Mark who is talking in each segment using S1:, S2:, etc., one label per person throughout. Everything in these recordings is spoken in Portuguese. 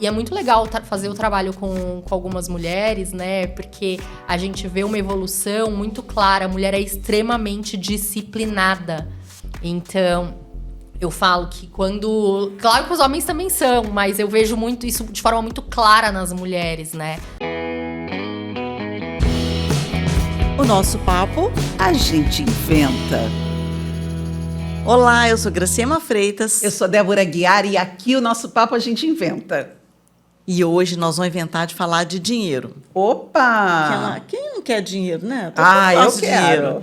S1: E é muito legal fazer o trabalho com algumas mulheres, né? Porque a gente vê uma evolução muito clara. A mulher é extremamente disciplinada. Então, eu falo que quando... Claro que os homens também são, mas eu vejo muito isso de forma muito clara nas mulheres, né?
S2: O nosso papo, a gente inventa. Olá, eu sou Graciema Freitas.
S3: Eu sou Débora Guiar e aqui o nosso papo a gente inventa.
S2: E hoje nós vamos inventar de falar de dinheiro.
S3: Opa!
S2: Quem não quer dinheiro, né?
S3: Eu quero.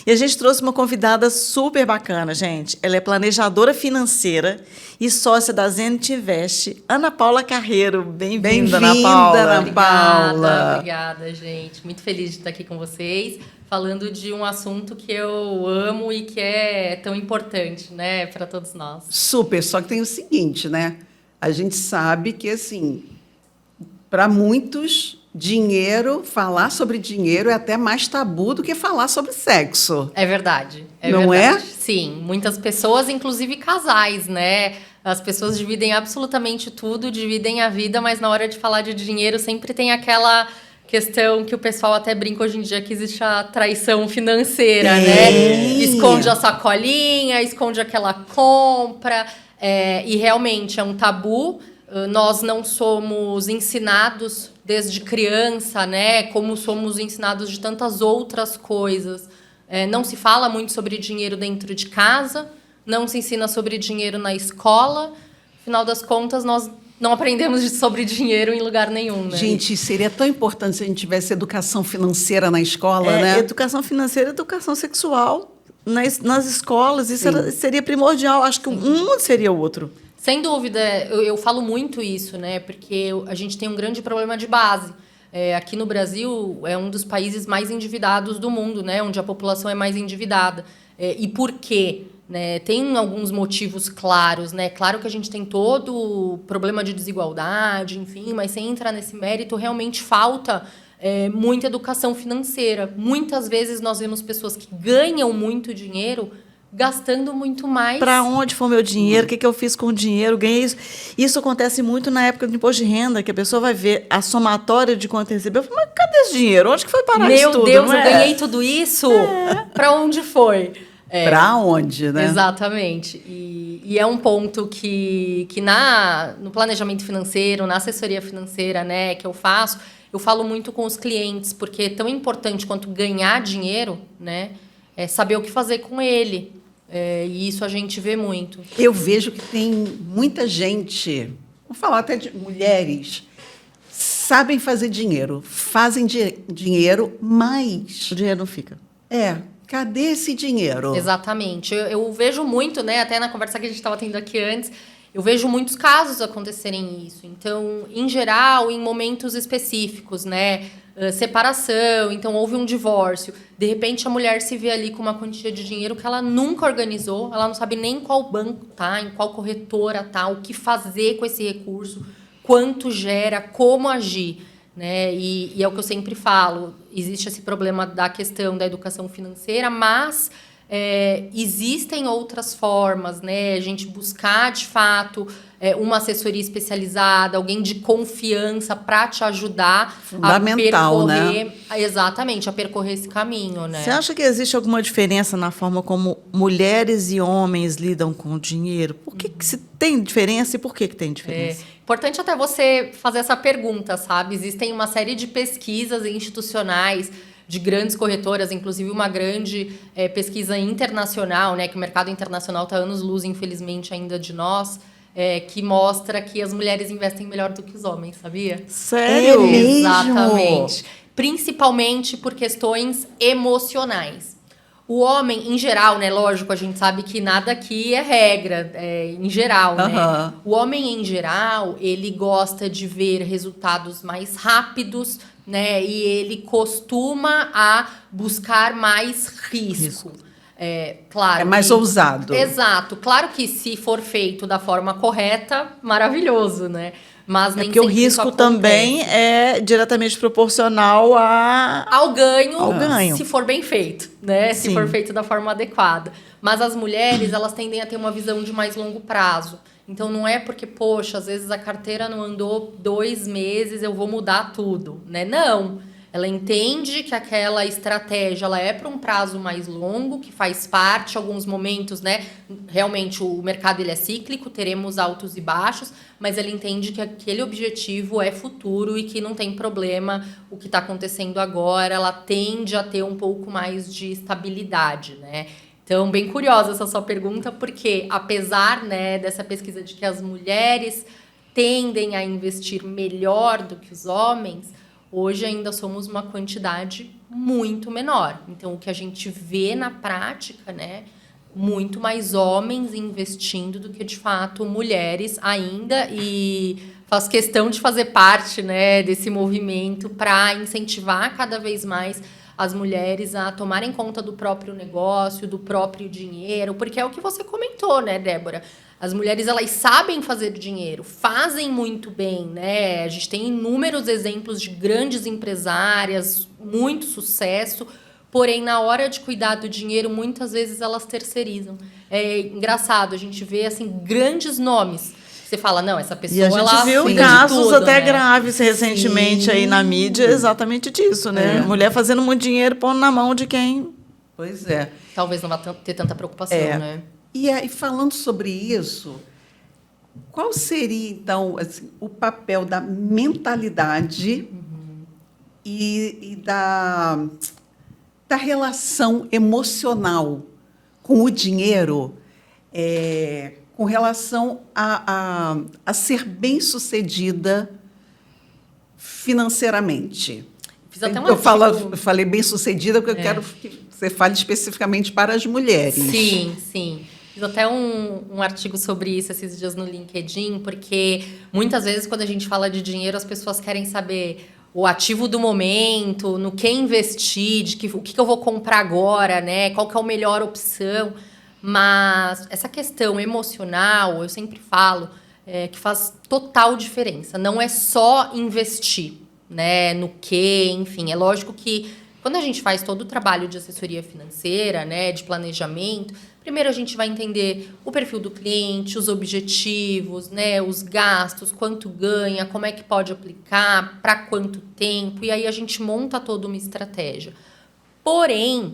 S2: E a gente trouxe uma convidada super bacana, gente. Ela é planejadora financeira e sócia da Zenit Invest, Ana Paula Carreiro. Bem-vinda, Ana Paula.
S3: Ana Paula.
S1: Obrigada, gente. Muito feliz de estar aqui com vocês, falando de um assunto que eu amo e que é tão importante, né, para todos nós.
S3: Super, só que tem o seguinte, né? A gente sabe que, assim, para muitos, falar sobre dinheiro é até mais tabu do que falar sobre sexo.
S1: É verdade.
S3: Não
S1: verdade.
S3: é?
S1: Sim, muitas pessoas, inclusive casais, né? As pessoas dividem absolutamente tudo, dividem a vida, mas na hora de falar de dinheiro sempre tem aquela questão que o pessoal até brinca hoje em dia que existe a traição financeira, né? Esconde a sacolinha, esconde aquela compra. E realmente é um tabu. Nós não somos ensinados desde criança, né? Como somos ensinados de tantas outras coisas. Não se fala muito sobre dinheiro dentro de casa, não se ensina sobre dinheiro na escola. Afinal das contas, nós não aprendemos sobre dinheiro em lugar nenhum, né?
S3: Gente, seria tão importante se a gente tivesse educação financeira na escola, né?
S2: Educação financeira e educação sexual nas escolas. Isso seria primordial. Acho que um seria o outro.
S1: Sem dúvida. Eu falo muito isso, né? Porque a gente tem um grande problema de base. Aqui no Brasil, é um dos países mais endividados do mundo, né? Onde a população é mais endividada. E por quê? Né? Tem alguns motivos claros, né? Claro que a gente tem todo o problema de desigualdade, enfim, mas sem entrar nesse mérito, realmente falta muita educação financeira. Muitas vezes nós vemos pessoas que ganham muito dinheiro gastando muito mais.
S2: Para onde foi meu dinheiro? O que eu fiz com o dinheiro? Ganhei isso. Isso acontece muito na época do imposto de renda, que a pessoa vai ver a somatória de quanto recebeu. Eu falo, mas cadê esse dinheiro? Onde que foi parar isso tudo?
S1: Meu Deus, eu ganhei tudo isso? Para onde foi?
S3: Para onde, né?
S1: Exatamente. E é um ponto que no planejamento financeiro, na assessoria financeira, né, que eu falo muito com os clientes, porque é tão importante quanto ganhar dinheiro, né, é saber o que fazer com ele. E isso a gente vê muito.
S3: Eu vejo que tem muita gente, vou falar até de mulheres, sabem fazer dinheiro, fazem dinheiro, mas...
S2: O dinheiro não fica.
S3: Cadê esse dinheiro?
S1: Exatamente. Eu vejo muito, né, até na conversa que a gente estava tendo aqui antes, eu vejo muitos casos acontecerem isso. Então, em geral, em momentos específicos, né, separação, então houve um divórcio. De repente, a mulher se vê ali com uma quantia de dinheiro que ela nunca organizou, ela não sabe nem qual banco tá, em qual corretora tá, o que fazer com esse recurso, quanto gera, como agir. Né? E é o que eu sempre falo, existe esse problema da questão da educação financeira, mas existem outras formas, né? A gente buscar, de fato, uma assessoria especializada, alguém de confiança para te ajudar a percorrer, né? Exatamente, a percorrer esse caminho. Né?
S2: Você acha que existe alguma diferença na forma como mulheres e homens lidam com o dinheiro? Por que se tem diferença e por que tem diferença?
S1: Importante até você fazer essa pergunta, sabe? Existem uma série de pesquisas institucionais de grandes corretoras, inclusive uma grande pesquisa internacional, né, que o mercado internacional está anos-luz, infelizmente, ainda de nós, que mostra que as mulheres investem melhor do que os homens, sabia?
S2: Sério?
S3: Mesmo?
S1: Exatamente. Principalmente por questões emocionais. O homem, em geral, né? Lógico, a gente sabe que nada aqui é regra, em geral, né? O homem, em geral, ele gosta de ver resultados mais rápidos, né? E ele costuma a buscar mais risco. Claro.
S3: É mais ousado.
S1: Exato. Claro que se for feito da forma correta, maravilhoso, né? Mas nem
S2: porque o
S1: sempre isso
S2: risco
S1: acontece.
S2: também é diretamente proporcional
S1: ao ganho,
S2: se
S1: for bem feito, né?
S2: Sim.
S1: Se for feito da forma adequada. Mas as mulheres, elas tendem a ter uma visão de mais longo prazo. Então, não é porque, poxa, às vezes a carteira não andou 2 meses, eu vou mudar tudo, né? Não. Ela entende que aquela estratégia ela é para um prazo mais longo, que faz parte, alguns momentos, né? Realmente, o mercado ele é cíclico, teremos altos e baixos, mas ela entende que aquele objetivo é futuro e que não tem problema o que está acontecendo agora, ela tende a ter um pouco mais de estabilidade, né? Então, bem curiosa essa sua pergunta, porque apesar, né, dessa pesquisa de que as mulheres tendem a investir melhor do que os homens, hoje ainda somos uma quantidade muito menor. Então, o que a gente vê na prática, né, muito mais homens investindo do que, de fato, mulheres ainda. E faço questão de fazer parte, né, desse movimento para incentivar cada vez mais as mulheres a tomarem conta do próprio negócio, do próprio dinheiro, porque é o que você comentou, né, Débora? As mulheres, elas sabem fazer dinheiro, fazem muito bem, né? A gente tem inúmeros exemplos de grandes empresárias, muito sucesso, porém, na hora de cuidar do dinheiro, muitas vezes elas terceirizam. É engraçado, a gente vê, assim, grandes nomes. Você fala, não, essa pessoa,
S2: e a gente
S1: ela
S2: viu
S1: cuida de
S2: casos
S1: tudo,
S2: até
S1: né?
S2: graves recentemente aí na mídia, exatamente disso, né?
S3: É.
S2: Mulher fazendo muito dinheiro, pondo na mão de quem...
S3: Pois é.
S1: Talvez não vá ter tanta preocupação, né?
S3: E aí, falando sobre isso, qual seria, então, assim, o papel da mentalidade e da relação emocional com o dinheiro, com relação a ser bem-sucedida financeiramente?
S1: Fiz até um
S3: Eu
S1: artigo...
S3: falei bem-sucedida porque eu quero que você fale especificamente para as mulheres.
S1: Sim, sim. Fiz até um artigo sobre isso esses dias no LinkedIn, porque muitas vezes quando a gente fala de dinheiro, as pessoas querem saber o ativo do momento, no que investir, o que eu vou comprar agora, né? Qual que é a melhor opção. Mas essa questão emocional, eu sempre falo, que faz total diferença. Não é só investir, né? No que, enfim. É lógico que quando a gente faz todo o trabalho de assessoria financeira, né, de planejamento, primeiro a gente vai entender o perfil do cliente, os objetivos, né, os gastos, quanto ganha, como é que pode aplicar, para quanto tempo, e aí a gente monta toda uma estratégia. Porém,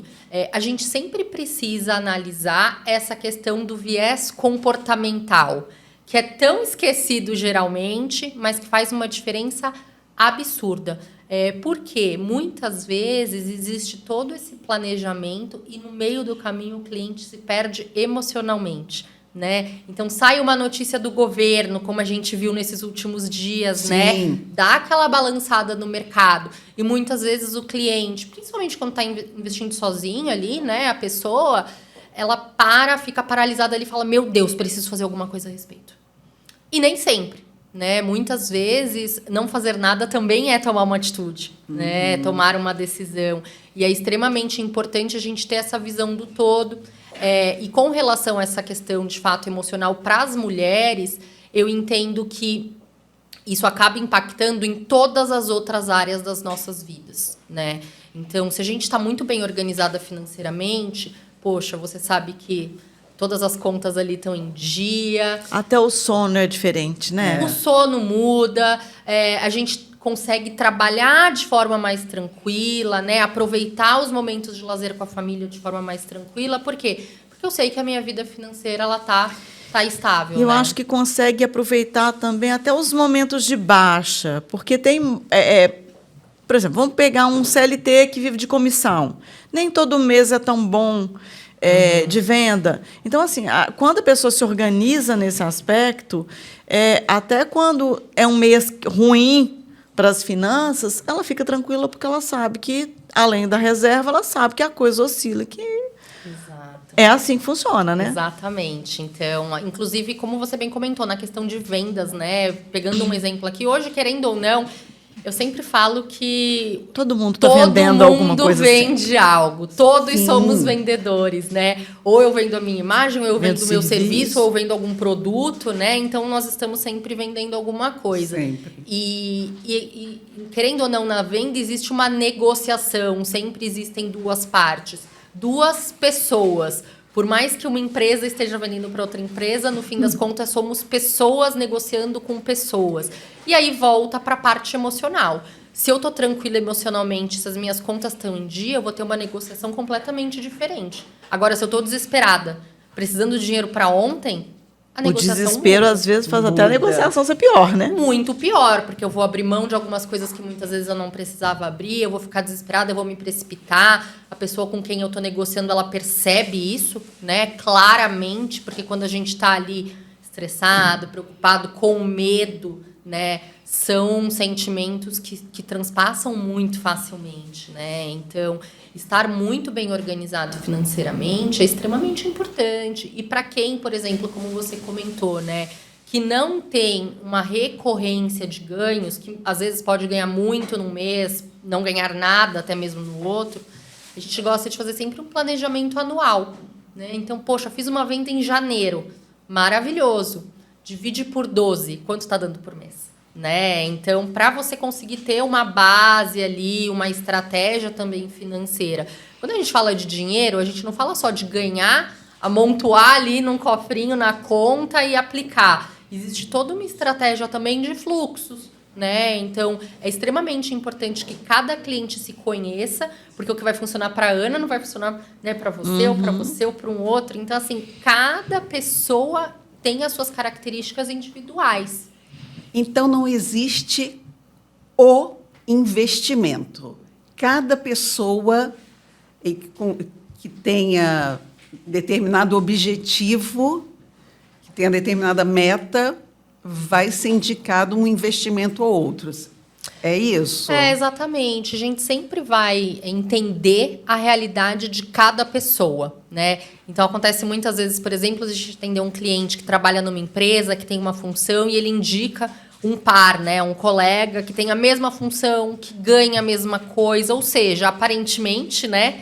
S1: a gente sempre precisa analisar essa questão do viés comportamental, que é tão esquecido geralmente, mas que faz uma diferença absurda. Porque muitas vezes existe todo esse planejamento e no meio do caminho o cliente se perde emocionalmente, né? Então sai uma notícia do governo, como a gente viu nesses últimos dias,
S3: Sim.
S1: né? Dá aquela balançada no mercado e muitas vezes o cliente, principalmente quando está investindo sozinho ali, né? A pessoa, ela fica paralisada ali e fala, meu Deus, preciso fazer alguma coisa a respeito. E nem sempre. Né? Muitas vezes, não fazer nada também é tomar uma atitude, né? Tomar uma decisão. E é extremamente importante a gente ter essa visão do todo. E com relação a essa questão, de fato, emocional para as mulheres, eu entendo que isso acaba impactando em todas as outras áreas das nossas vidas, né? Então, se a gente está muito bem organizada financeiramente, poxa, você sabe que todas as contas ali estão em dia.
S2: Até o sono é diferente, né?
S1: O sono muda, a gente consegue trabalhar de forma mais tranquila, né? Aproveitar os momentos de lazer com a família de forma mais tranquila. Por quê? Porque eu sei que a minha vida financeira ela tá estável.
S2: Eu
S1: né?
S2: acho que consegue aproveitar também até os momentos de baixa, porque tem... por exemplo, vamos pegar um CLT que vive de comissão. Nem todo mês é tão bom... de venda. Então, assim, quando a pessoa se organiza nesse aspecto, até quando é um mês ruim para as finanças, ela fica tranquila porque ela sabe que, além da reserva, ela sabe que a coisa oscila, que
S1: Exato.
S2: é assim que funciona, né?
S1: Exatamente. Então, inclusive, como você bem comentou, na questão de vendas, né? Pegando um exemplo aqui, hoje, querendo ou não, eu sempre falo que
S2: todo mundo está vendendo alguma coisa.
S1: Todo mundo vende algo. Todos
S3: Sim.
S1: somos vendedores, né? Ou eu vendo a minha imagem, ou eu vendo o meu serviço, ou eu vendo algum produto, né? Então, nós estamos sempre vendendo alguma coisa.
S3: Sempre.
S1: E querendo ou não, na venda existe uma negociação. Sempre existem duas partes. Duas pessoas Por mais que uma empresa esteja vendendo para outra empresa, no fim das contas, somos pessoas negociando com pessoas. E aí volta para a parte emocional. Se eu estou tranquila emocionalmente, se as minhas contas estão em dia, eu vou ter uma negociação completamente diferente. Agora, se eu estou desesperada, precisando de dinheiro para ontem, a
S2: O
S1: negociação
S2: desespero,
S1: muda.
S2: às vezes, faz até a negociação ser pior, né?
S1: Muito pior, porque eu vou abrir mão de algumas coisas que muitas vezes eu não precisava abrir, eu vou ficar desesperada, eu vou me precipitar. A pessoa com quem eu estou negociando, ela percebe isso, né, claramente, porque quando a gente está ali estressado, preocupado, com medo, né, são sentimentos que transpassam muito facilmente, né? Então, estar muito bem organizado financeiramente é extremamente importante. E para quem, por exemplo, como você comentou, né, que não tem uma recorrência de ganhos, que às vezes pode ganhar muito num mês, não ganhar nada até mesmo no outro, a gente gosta de fazer sempre um planejamento anual, né? Então, poxa, fiz uma venda em janeiro, maravilhoso. Divide por 12, quanto está dando por mês? Né? Então, para você conseguir ter uma base ali, uma estratégia também financeira. Quando a gente fala de dinheiro, a gente não fala só de ganhar, amontoar ali num cofrinho na conta e aplicar. Existe toda uma estratégia também de fluxos, né? Então, é extremamente importante que cada cliente se conheça, porque o que vai funcionar para a Ana não vai funcionar, né, para você, ou para você, ou para um outro. Então, assim, cada pessoa tem as suas características individuais.
S3: Então, não existe o investimento. Cada pessoa que tenha determinado objetivo, que tenha determinada meta, vai ser indicado um investimento ou outros. É isso?
S1: É, exatamente. A gente sempre vai entender a realidade de cada pessoa, né? Então, acontece muitas vezes, por exemplo, a gente atender um cliente que trabalha numa empresa, que tem uma função, e ele indica um par, né? Um colega que tem a mesma função, que ganha a mesma coisa. Ou seja, aparentemente, né?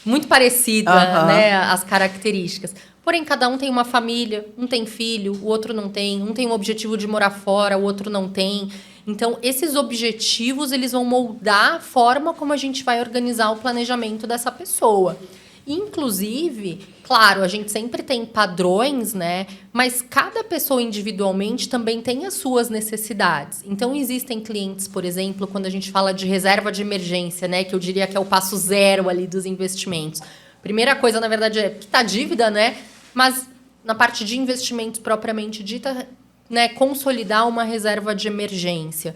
S1: Muito parecida, né? As características. Porém, cada um tem uma família, um tem filho, o outro não tem. Um tem um objetivo de morar fora, o outro não tem. Então, esses objetivos, eles vão moldar a forma como a gente vai organizar o planejamento dessa pessoa. Inclusive, claro, a gente sempre tem padrões, né? Mas cada pessoa individualmente também tem as suas necessidades. Então, existem clientes, por exemplo, quando a gente fala de reserva de emergência, né? Que eu diria que é o passo zero ali dos investimentos. Primeira coisa, na verdade, é quitar a dívida, né? Mas na parte de investimentos propriamente dita, né, consolidar uma reserva de emergência.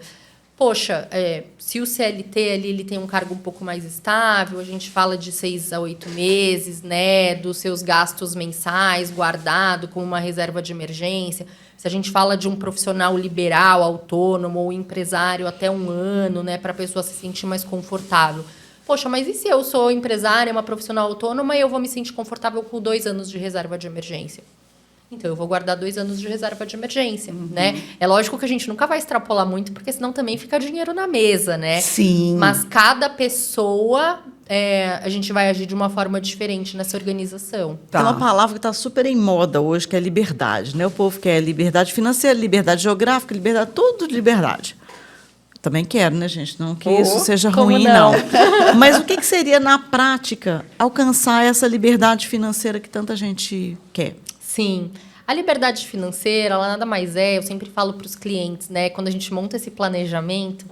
S1: Poxa, se o CLT ali ele tem um cargo um pouco mais estável, a gente fala de 6 a 8 meses, né, dos seus gastos mensais guardado como uma reserva de emergência. Se a gente fala de um profissional liberal, autônomo ou empresário, até 1 ano, né, para a pessoa se sentir mais confortável. Poxa, mas e se eu sou empresária, uma profissional autônoma, e eu vou me sentir confortável com 2 anos de reserva de emergência? Então, eu vou guardar 2 anos de reserva de emergência, né? É lógico que a gente nunca vai extrapolar muito, porque senão também fica dinheiro na mesa, né?
S3: Sim.
S1: Mas cada pessoa, a gente vai agir de uma forma diferente nessa organização.
S2: Tem uma palavra que está super em moda hoje, que é liberdade, né? O povo quer liberdade financeira, liberdade geográfica, liberdade, tudo de liberdade. Também quero, né, gente? Não que isso seja ruim, não. Mas o que seria, na prática, alcançar essa liberdade financeira que tanta gente quer?
S1: Sim. A liberdade financeira, ela nada mais eu sempre falo para os clientes, né? Quando a gente monta esse planejamento,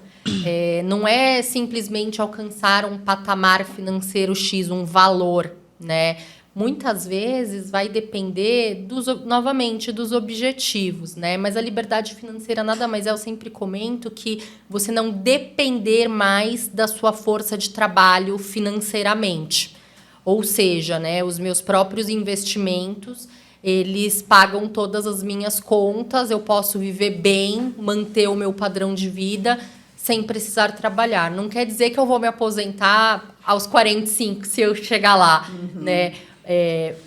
S1: não é simplesmente alcançar um patamar financeiro X, um valor, né? Muitas vezes vai depender, novamente, dos objetivos, né? Mas a liberdade financeira nada mais eu sempre comento que você não depender mais da sua força de trabalho financeiramente. Ou seja, né, os meus próprios investimentos, eles pagam todas as minhas contas, eu posso viver bem, manter o meu padrão de vida sem precisar trabalhar. Não quer dizer que eu vou me aposentar aos 45, se eu chegar lá, né?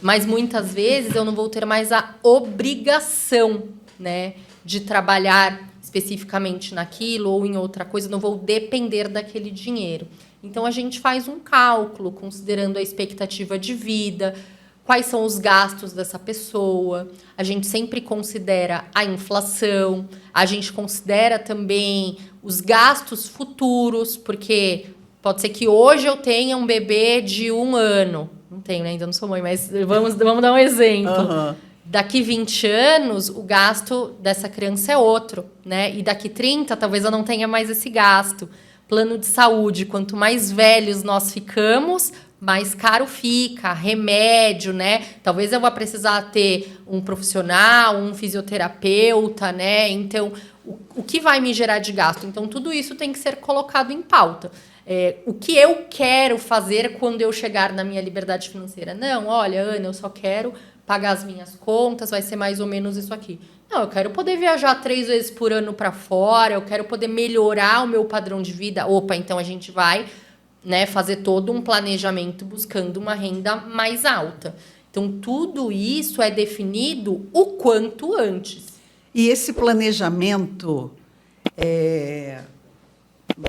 S1: Mas muitas vezes eu não vou ter mais a obrigação, né, de trabalhar especificamente naquilo ou em outra coisa, não vou depender daquele dinheiro. Então, a gente faz um cálculo, considerando a expectativa de vida, quais são os gastos dessa pessoa. A gente sempre considera a inflação, a gente considera também os gastos futuros, porque pode ser que hoje eu tenha um bebê de 1 ano, não tenho, né? Ainda não sou mãe, mas vamos dar um exemplo.
S3: Aham.
S1: Daqui 20 anos, o gasto dessa criança é outro, né? E daqui 30, talvez eu não tenha mais esse gasto. Plano de saúde, quanto mais velhos nós ficamos, mais caro fica, remédio, né? Talvez eu vá precisar ter um profissional, um fisioterapeuta, né? Então, o que vai me gerar de gasto? Então, tudo isso tem que ser colocado em pauta. O que eu quero fazer quando eu chegar na minha liberdade financeira? Não, olha, Ana, eu só quero pagar as minhas contas, vai ser mais ou menos isso aqui. Não, eu quero poder viajar 3 vezes por ano para fora, eu quero poder melhorar o meu padrão de vida. Opa, então a gente vai, né, fazer todo um planejamento buscando uma renda mais alta. Então, tudo isso é definido o quanto antes.
S3: E esse planejamento,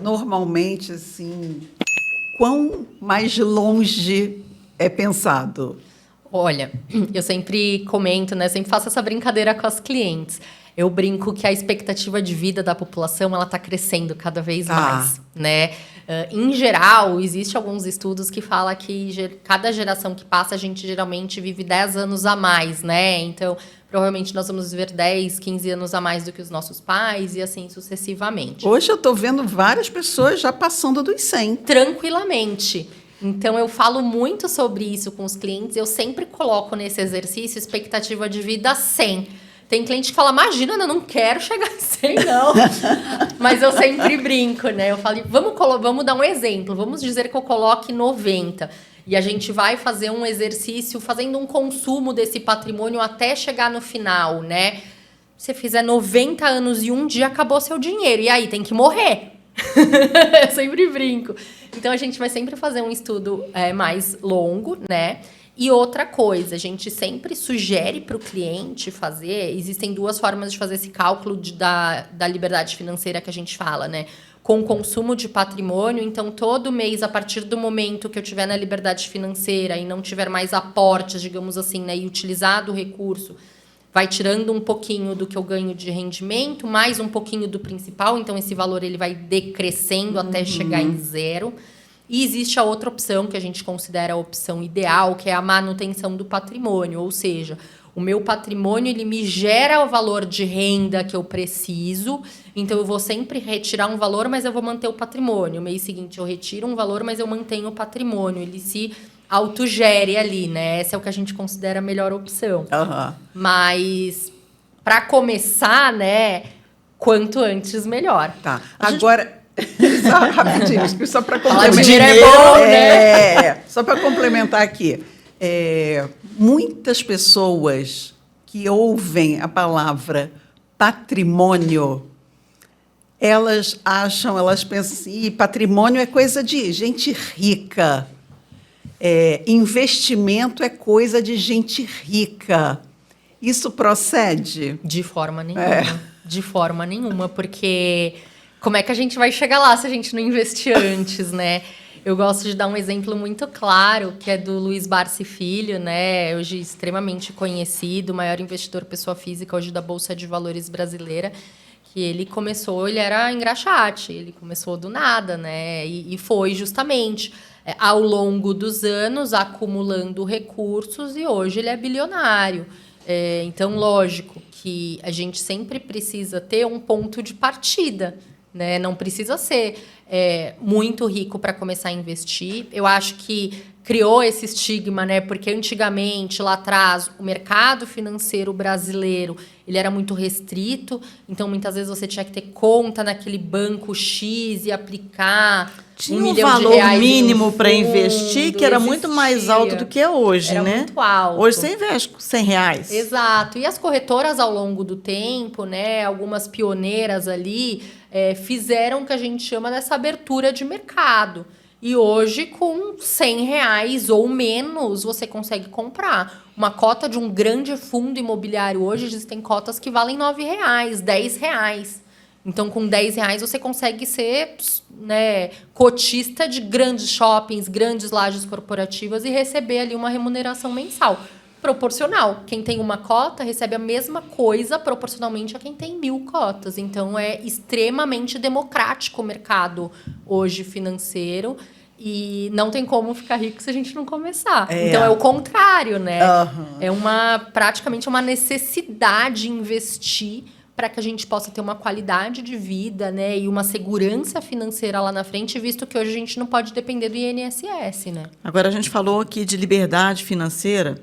S3: normalmente, assim, quão mais longe é pensado?
S1: Olha, eu sempre comento, né? Sempre faço essa brincadeira com as clientes. Eu brinco que a expectativa de vida da população ela está crescendo cada vez mais, né? Em geral, existe alguns estudos que falam que cada geração que passa, a gente geralmente vive 10 anos a mais, né? Então, provavelmente nós vamos viver 10, 15 anos a mais do que os nossos pais e assim sucessivamente.
S3: Hoje eu estou vendo várias pessoas já passando dos 100.
S1: Tranquilamente. Então, eu falo muito sobre isso com os clientes. Eu sempre coloco nesse exercício expectativa de vida 100. Tem cliente que fala, imagina, eu não quero chegar a 100, não. Mas eu sempre brinco, né? Eu falo, vamos dar um exemplo. Vamos dizer que eu coloque 90. E a gente vai fazer um exercício fazendo um consumo desse patrimônio até chegar no final, né? Se você fizer 90 anos e um dia, acabou seu dinheiro. E aí, tem que morrer. Eu sempre brinco. Então, a gente vai sempre fazer um estudo mais longo, né? E outra coisa, a gente sempre sugere para o cliente fazer... Existem 2 formas de fazer esse cálculo da liberdade financeira que a gente fala, né? Com consumo de patrimônio. Então, todo mês, a partir do momento que eu tiver na liberdade financeira e não tiver mais aportes, digamos assim, né? E utilizado o recurso... vai tirando um pouquinho do que eu ganho de rendimento, mais um pouquinho do principal. Então, esse valor ele vai decrescendo até chegar em 0. E existe a outra opção, que a gente considera a opção ideal, que é a manutenção do patrimônio. Ou seja, o meu patrimônio ele me gera o valor de renda que eu preciso. Então, eu vou sempre retirar um valor, mas eu vou manter o patrimônio. No mês seguinte, eu retiro um valor, mas eu mantenho o patrimônio. Ele se autogere ali, né? Essa é o que a gente considera a melhor opção.
S3: Uhum.
S1: Mas, para começar, né? Quanto antes, melhor.
S3: Tá. Agora, só rapidinho, só para complementar.
S1: O dinheiro é bom, né?
S3: Só para complementar aqui. Muitas pessoas que ouvem a palavra patrimônio, elas pensam assim, patrimônio é coisa de gente rica. Investimento é coisa de gente rica. Isso procede?
S1: De forma nenhuma. De forma nenhuma, porque como é que a gente vai chegar lá se a gente não investir antes, né? Eu gosto de dar um exemplo muito claro, que é do Luiz Barsi Filho, né? Hoje extremamente conhecido, maior investidor pessoa física hoje da Bolsa de Valores brasileira, que ele era engraxate, ele começou do nada, né? E foi justamente... ao longo dos anos, acumulando recursos, e hoje ele é bilionário. Então, lógico que a gente sempre precisa ter um ponto de partida, né? Não precisa ser muito rico para começar a investir. Eu acho que criou esse estigma, né? Porque antigamente, lá atrás, o mercado financeiro brasileiro ele era muito restrito. Então, muitas vezes, você tinha que ter conta naquele banco X e aplicar...
S2: Tinha um valor mínimo para investir que era muito mais alto do que é hoje,
S1: era
S2: né?
S1: Muito alto.
S2: Hoje você investe com R$100.
S1: Exato. E as corretoras, ao longo do tempo, né, algumas pioneiras ali, fizeram o que a gente chama dessa abertura de mercado. E hoje, com R$100 ou menos, você consegue comprar. Uma cota de um grande fundo imobiliário hoje, existem cotas que valem R$9, R$10. Então, com R$10, você consegue ser, né, cotista de grandes shoppings, grandes lajes corporativas e receber ali uma remuneração mensal. Proporcional. Quem tem uma cota recebe a mesma coisa proporcionalmente a quem tem 1.000 cotas. Então, é extremamente democrático o mercado hoje financeiro. E não tem como ficar rico se a gente não começar.
S2: É.
S1: Então, é o contrário, né?
S2: Aham.
S1: É praticamente uma necessidade investir para que a gente possa ter uma qualidade de vida, né? E uma segurança financeira lá na frente, visto que hoje a gente não pode depender do INSS, né?
S2: Agora, a gente falou aqui de liberdade financeira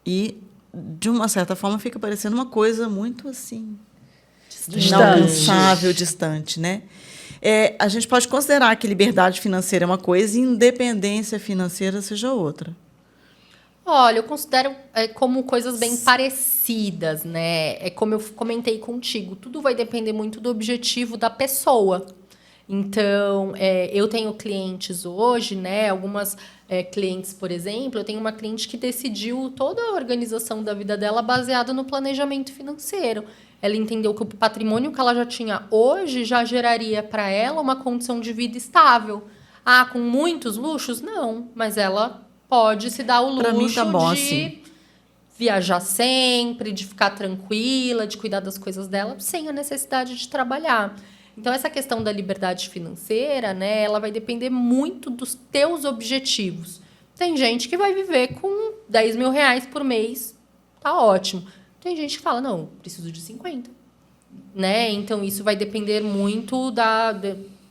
S2: e, de uma certa forma, fica parecendo uma coisa muito, assim, inalcançável, distante, né? A gente pode considerar que liberdade financeira é uma coisa e independência financeira seja outra.
S1: Olha, eu considero como coisas bem parecidas, né? É como eu comentei contigo, tudo vai depender muito do objetivo da pessoa. Então, eu tenho clientes hoje, né? Algumas clientes, por exemplo, eu tenho uma cliente que decidiu toda a organização da vida dela baseada no planejamento financeiro. Ela entendeu que o patrimônio que ela já tinha hoje já geraria para ela uma condição de vida estável. Ah, com muitos luxos? Não, mas ela pode se dar o luxo
S2: Pra mim tá bom,
S1: de
S2: assim.
S1: viajar sempre, de ficar tranquila, de cuidar das coisas dela, sem a necessidade de trabalhar. Então, essa questão da liberdade financeira, né, ela vai depender muito dos teus objetivos. Tem gente que vai viver com 10 mil reais por mês, tá ótimo. Tem gente que fala, não, preciso de 50. Né? Então, isso vai depender muito da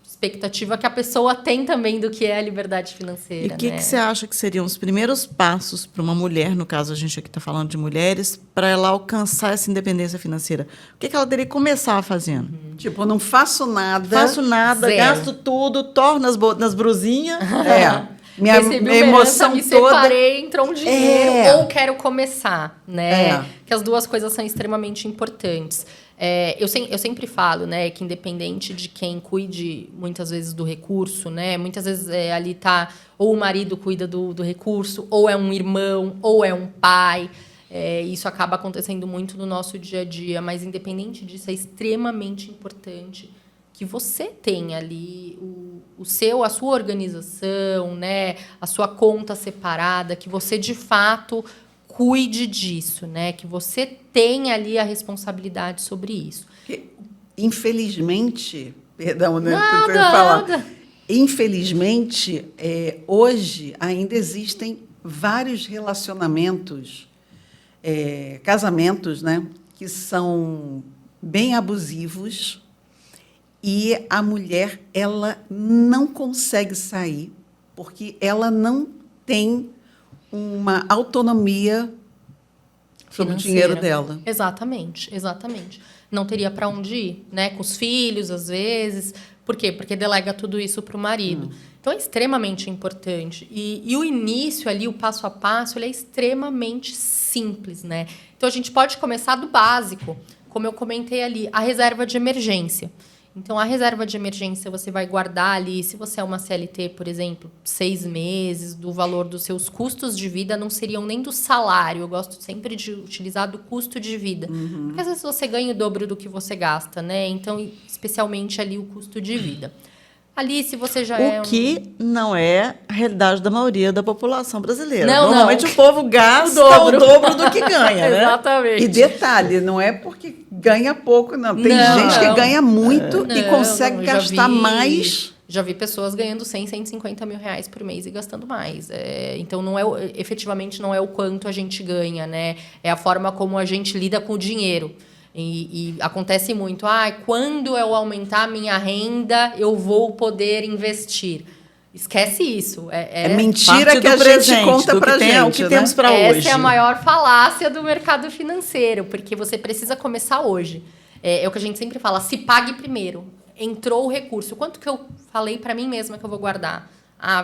S1: expectativa que a pessoa tem também do que é a liberdade financeira.
S2: E o que
S1: né?
S2: que você acha que seriam os primeiros passos para uma mulher, no caso a gente aqui está falando de mulheres, para ela alcançar essa independência financeira? O que ela teria que começar fazendo?
S3: Tipo, não faço nada.
S2: Faço nada,
S1: Zero.
S2: gasto tudo, torno nas brusinhas.
S3: Minha
S1: Recebi uma
S3: emoção
S1: herança, me
S3: toda.
S1: separei, entrou um dinheiro,
S3: É.
S1: ou quero começar, né?
S3: É.
S1: Que as duas coisas são extremamente importantes. Eu sempre falo, né, que independente de quem cuide muitas vezes do recurso, né, muitas vezes ali tá ou o marido cuida do recurso, ou é um irmão, ou é um pai. Isso acaba acontecendo muito no nosso dia a dia, mas independente disso, é extremamente importante que você tenha ali a sua organização, né, a sua conta separada, que você de fato cuide disso, né, que você tenha ali a responsabilidade sobre isso.
S3: Infelizmente, perdão, né?
S1: Nada,
S3: tentando falar.
S1: nada.
S3: Infelizmente, hoje ainda existem vários relacionamentos, casamentos, né, que são bem abusivos e a mulher ela não consegue sair porque ela não tem uma autonomia sobre o dinheiro dela.
S1: Exatamente, exatamente. Não teria para onde ir, né? Com os filhos, às vezes. Por quê? Porque delega tudo isso para o marido. Então, é extremamente importante. E o início ali, o passo a passo, ele é extremamente simples, né? Então, a gente pode começar do básico. Como eu comentei ali, a reserva de emergência. Então, a reserva de emergência você vai guardar ali, se você é uma CLT, por exemplo, 6 meses, do valor dos seus custos de vida, não seriam nem do salário. Eu gosto sempre de utilizar do custo de vida. Porque às vezes você ganha o dobro do que você gasta, né? Então, especialmente ali o custo de vida. Ali, se você já
S2: O que não é a realidade da maioria da população brasileira.
S1: Não,
S2: Normalmente
S1: não.
S2: o povo gasta
S1: O dobro.
S2: o dobro do que ganha, né?
S1: Exatamente.
S3: E detalhe, não é porque ganha pouco, não. Tem
S1: Não,
S3: gente que ganha muito e
S1: Não,
S3: consegue
S1: não, já
S3: gastar
S1: vi-
S3: mais.
S1: Já vi pessoas ganhando 100, 150 mil reais por mês e gastando mais. Então, efetivamente, não é o quanto a gente ganha, né? É a forma como a gente lida com o dinheiro. E acontece muito. Quando eu aumentar a minha renda, eu vou poder investir. Esquece isso.
S3: É mentira
S2: Parte
S3: que
S2: do
S3: a
S2: presente,
S3: gente conta
S2: do que
S3: pra
S2: tem-
S3: gente,
S2: o que
S3: né?
S2: temos para hoje.
S1: Essa é a maior falácia do mercado financeiro, porque você precisa começar hoje. É o que a gente sempre fala, se pague primeiro. Entrou o recurso. Quanto que eu falei para mim mesma que eu vou guardar?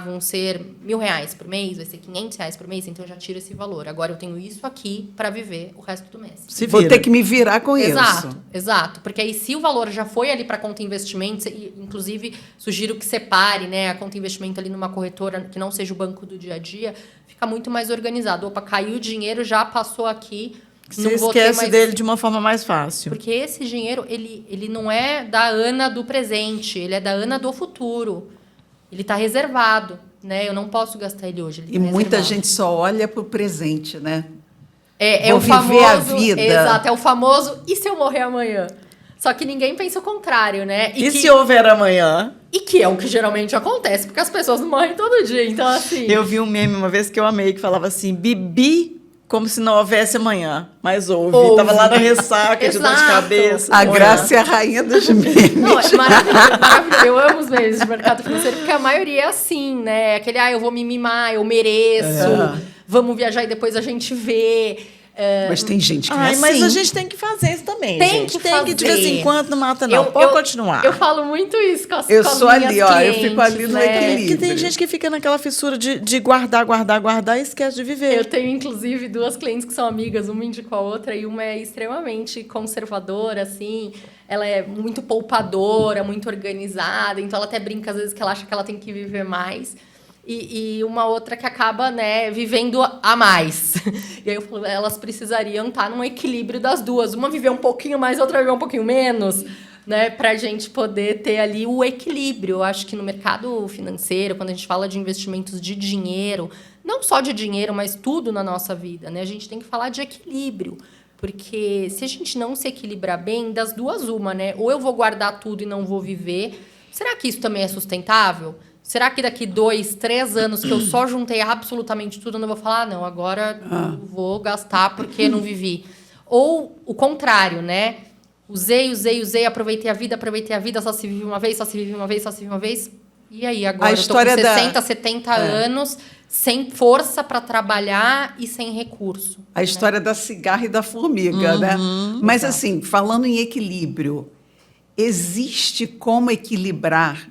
S1: Vão ser R$1.000 por mês, vai ser R$500 por mês, então eu já tiro esse valor. Agora eu tenho isso aqui para viver o resto do mês.
S2: Se
S3: Vou
S2: vira.
S3: ter que me virar com
S1: Exato,
S3: isso.
S1: exato. Porque aí, se o valor já foi ali para conta investimentos, e, inclusive, sugiro que separe, né, a conta investimento ali numa corretora que não seja o banco do dia a dia, fica muito mais organizado. Opa, caiu o dinheiro, já passou aqui.
S2: Você
S1: não vou ter
S2: esquece
S1: mais...
S2: dele de uma forma mais fácil.
S1: Porque esse dinheiro, ele não é da Ana do presente, ele é da Ana do futuro. Ele está reservado, né? Eu não posso gastar ele hoje. Ele
S3: E
S1: tá
S3: muita
S1: reservado.
S3: gente só olha para o presente, né?
S1: É
S3: Vou
S1: o
S3: viver
S1: famoso,
S3: a vida.
S1: Exato, é o famoso, e se eu morrer amanhã? Só que ninguém pensa o contrário, né?
S2: E se houver amanhã?
S1: E que é o que geralmente acontece, porque as pessoas não morrem todo dia. Então, assim...
S2: Eu vi um meme uma vez que eu amei, que falava assim, bebi como se não houvesse amanhã, mas houve. Tava lá na ressaca, de dor de
S1: Exato.
S2: cabeça.
S3: A Graça é a rainha dos memes.
S1: Não, é maravilhoso, maravilhoso. Eu amo os memes de mercado financeiro, porque a maioria é assim, né? Aquele, eu vou me mimar, eu mereço, vamos viajar e depois a gente vê.
S3: Mas tem gente que é assim.
S2: Mas a gente tem que fazer isso também,
S1: Tem
S2: gente.
S1: que
S2: Tem que, de vez
S1: fazer.
S2: em quando, não mata não. Pode continuar.
S1: Eu falo muito isso com as
S3: Eu
S1: com as
S3: sou
S1: minhas
S3: ali, ó, eu
S1: clientes,
S3: fico ali no
S1: né?
S3: equilíbrio.
S2: Porque tem gente que fica naquela fissura de guardar e esquece de viver.
S1: Eu tenho, inclusive, 2 clientes que são amigas, uma indicou a outra, e uma é extremamente conservadora, assim. Ela é muito poupadora, muito organizada, então ela até brinca, às vezes, que ela acha que ela tem que viver mais. E uma outra que acaba, né, vivendo a mais. E aí eu falo, elas precisariam estar num equilíbrio das duas. Uma viver um pouquinho mais, a outra viver um pouquinho menos, né, para a gente poder ter ali o equilíbrio. Eu acho que no mercado financeiro, quando a gente fala de investimentos de dinheiro, não só de dinheiro, mas tudo na nossa vida, né, a gente tem que falar de equilíbrio. Porque se a gente não se equilibrar bem, das duas uma, né? Ou eu vou guardar tudo e não vou viver. Será que isso também é sustentável? Será que daqui 2, 3 anos que eu só juntei absolutamente tudo, eu não vou falar, não, agora eu vou gastar porque não vivi? Ou o contrário, né? Usei, aproveitei a vida, só se vive uma vez, só se vive uma vez, só se vive uma vez. E aí, agora eu tô com 60, 70 anos, sem força para trabalhar e sem recurso.
S3: A história da cigarra e da formiga, né? Mas, assim, falando em equilíbrio, existe como equilibrar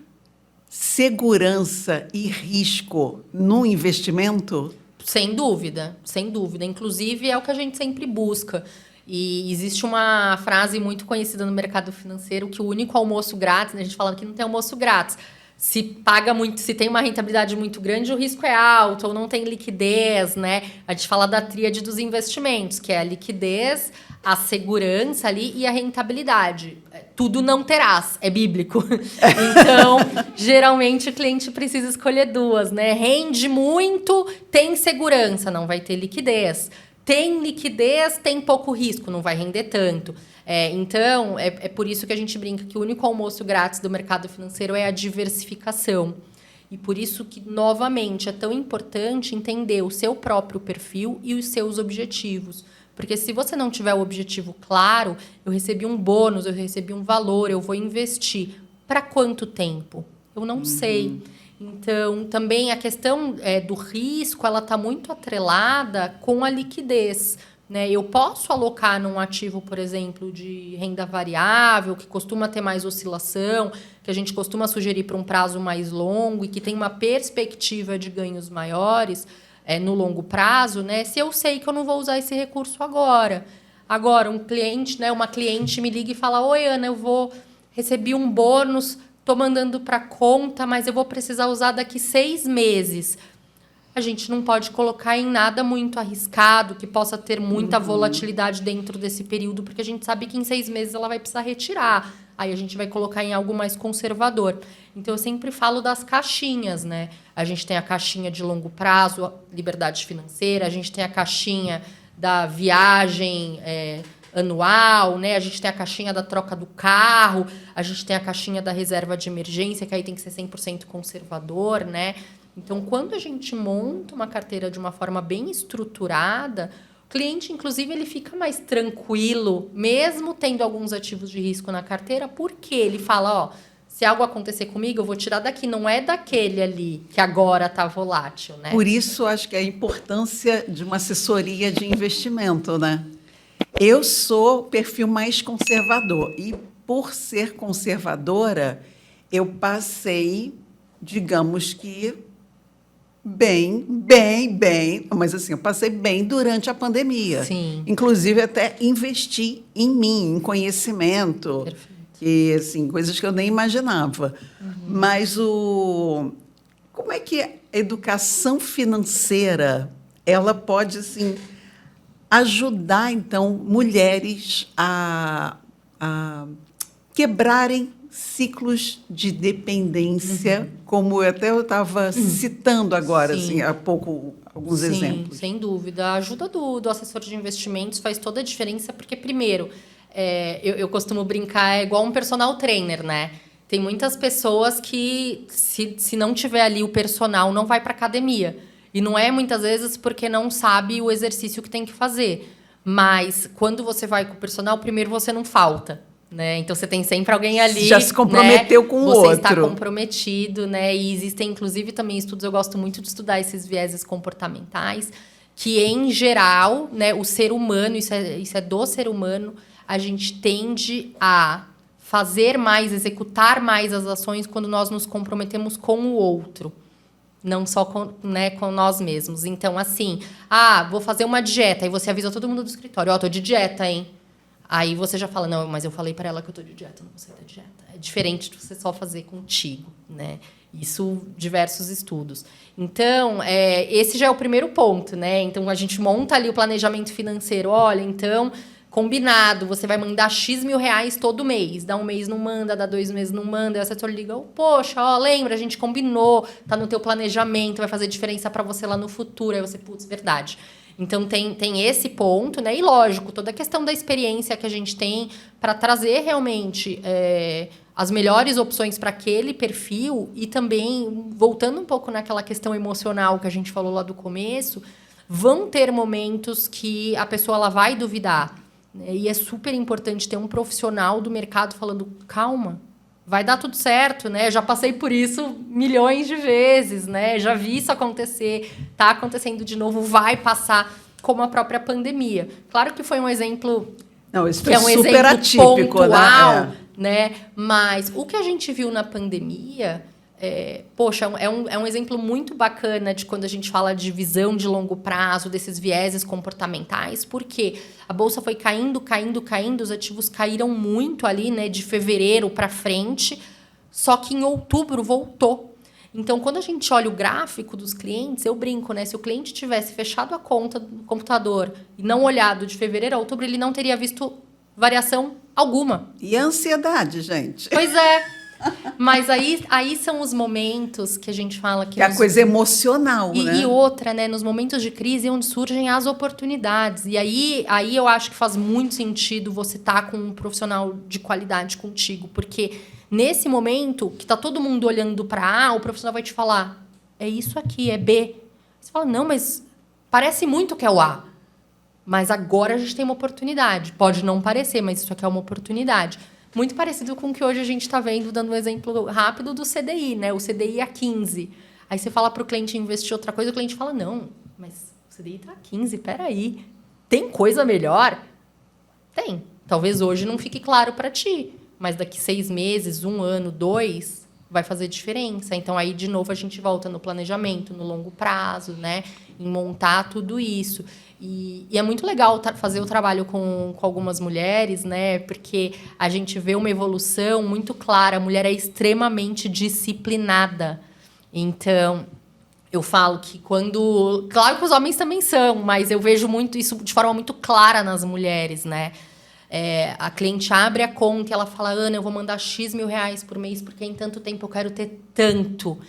S3: segurança e risco no investimento?
S1: Sem dúvida, sem dúvida. Inclusive, é o que a gente sempre busca. E existe uma frase muito conhecida no mercado financeiro que o único almoço grátis, né? A gente fala que não tem almoço grátis. Se paga muito, se tem uma rentabilidade muito grande, o risco é alto, ou não tem liquidez, né? A gente fala da tríade dos investimentos, que é a liquidez, a segurança ali e a rentabilidade. Tudo não terás, é bíblico. Então, geralmente o cliente precisa escolher 2, né? Rende muito, tem segurança, não vai ter liquidez. Tem liquidez, tem pouco risco, não vai render tanto. Então, é por isso que a gente brinca que o único almoço grátis do mercado financeiro é a diversificação. E por isso que, novamente, é tão importante entender o seu próprio perfil e os seus objetivos. Porque se você não tiver o objetivo claro, eu recebi um bônus, eu recebi um valor, eu vou investir. Para quanto tempo? Eu não sei. Então, também a questão do risco, ela está muito atrelada com a liquidez, né? Eu posso alocar num ativo, por exemplo, de renda variável, que costuma ter mais oscilação, que a gente costuma sugerir para um prazo mais longo e que tem uma perspectiva de ganhos maiores no longo prazo, né? Se eu sei que eu não vou usar esse recurso agora. Agora, um cliente, né, uma cliente me liga e fala: "Oi, Ana, recebi um bônus, estou mandando para conta, mas eu vou precisar usar daqui 6 meses. A gente não pode colocar em nada muito arriscado, que possa ter muita volatilidade dentro desse período, porque a gente sabe que em 6 meses ela vai precisar retirar. Aí a gente vai colocar em algo mais conservador. Então, eu sempre falo das caixinhas, né? A gente tem a caixinha de longo prazo, liberdade financeira, a gente tem a caixinha da viagem anual, né? A gente tem a caixinha da troca do carro, a gente tem a caixinha da reserva de emergência, que aí tem que ser 100% conservador, né? Então, quando a gente monta uma carteira de uma forma bem estruturada, o cliente, inclusive, ele fica mais tranquilo, mesmo tendo alguns ativos de risco na carteira, porque ele fala, se algo acontecer comigo, eu vou tirar daqui, não é daquele ali que agora está volátil, né?
S3: Por isso, acho que é a importância de uma assessoria de investimento, né? Eu sou o perfil mais conservador e, por ser conservadora, eu passei, digamos que, bem, mas assim, eu passei bem durante a pandemia.
S1: Sim.
S3: Inclusive, até investi em mim, em conhecimento.
S1: Perfeito.
S3: Que, assim, coisas que eu nem imaginava. Mas como é que a educação financeira ela pode, assim, ajudar, então, mulheres a quebrarem ciclos de dependência, como eu estava citando agora, assim, há pouco, alguns exemplos.
S1: Sem dúvida. A ajuda do assessor de investimentos faz toda a diferença, porque, primeiro, eu costumo brincar, é igual um personal trainer, né? Tem muitas pessoas que, se não tiver ali o personal, não vai para academia. E não é muitas vezes porque não sabe o exercício que tem que fazer. Mas quando você vai com o personal, primeiro você não falta, né? Então você tem sempre alguém ali.
S3: Já se comprometeu, né, com o outro.
S1: Você está comprometido, né? E existem, inclusive, também estudos, eu gosto muito de estudar esses vieses comportamentais, que, em geral, né, o ser humano, isso é do ser humano, a gente tende a fazer mais, executar mais as ações quando nós nos comprometemos com o outro. Não só com, né, com nós mesmos. Então, assim, vou fazer uma dieta. Aí você avisa todo mundo do escritório, tô de dieta, hein? Aí você já fala, não, mas eu falei para ela que eu tô de dieta, não sei da dieta. É diferente de você só fazer contigo, né? Isso, diversos estudos. Então, esse já é o primeiro ponto, né? Então, a gente monta ali o planejamento financeiro. Olha, então, combinado, você vai mandar X mil reais todo mês. Dá um mês não manda, dá 2 meses não manda. Aí o assessor liga, poxa, lembra, a gente combinou, tá no teu planejamento, vai fazer diferença para você lá no futuro. Aí você, putz, verdade. Então, tem esse ponto, né? E, lógico, toda a questão da experiência que a gente tem para trazer realmente as melhores opções para aquele perfil e também, voltando um pouco naquela questão emocional que a gente falou lá do começo, vão ter momentos que a pessoa ela vai duvidar. Né? E é super importante ter um profissional do mercado falando, calma, vai dar tudo certo, né? Eu já passei por isso milhões de vezes, né? Já vi isso acontecer, tá acontecendo de novo, vai passar, como a própria pandemia. Claro que foi um exemplo...
S3: Não, isso foi super atípico,
S1: pontual, né? Mas o que a gente viu na pandemia... poxa, é um exemplo muito bacana de quando a gente fala de visão de longo prazo, desses vieses comportamentais, porque a Bolsa foi caindo, os ativos caíram muito ali, né, de fevereiro para frente, só que em outubro voltou. Então, quando a gente olha o gráfico dos clientes, eu brinco, né? Se o cliente tivesse fechado a conta do computador e não olhado de fevereiro a outubro, ele não teria visto variação alguma.
S3: E a ansiedade, gente?
S1: Pois é. Mas aí são os momentos que a gente fala que...
S3: É a coisa emocional, né?
S1: E outra, né? Nos momentos de crise é onde surgem as oportunidades. E aí eu acho que faz muito sentido você estar com um profissional de qualidade contigo. Porque nesse momento que tá todo mundo olhando para A, o profissional vai te falar, é isso aqui, é B. Você fala, não, mas parece muito que é o A. Mas agora a gente tem uma oportunidade. Pode não parecer, mas isso aqui é uma oportunidade. Muito parecido com o que hoje a gente está vendo, dando um exemplo rápido do CDI, né? O CDI a 15. Aí você fala para o cliente investir outra coisa, o cliente fala, não, mas o CDI está a 15, peraí. Tem coisa melhor? Tem. Talvez hoje não fique claro para ti, mas daqui 6 meses, 1 ano, 2, vai fazer diferença. Então, aí, de novo, a gente volta no planejamento, no longo prazo, né? Em montar tudo isso. E é muito legal fazer o trabalho com algumas mulheres, né? Porque a gente vê uma evolução muito clara. A mulher é extremamente disciplinada. Então, eu falo que quando... Claro que os homens também são, mas eu vejo muito isso de forma muito clara nas mulheres, né? A cliente abre a conta e ela fala, Ana, eu vou mandar X mil reais por mês, porque em tanto tempo eu quero ter tanto.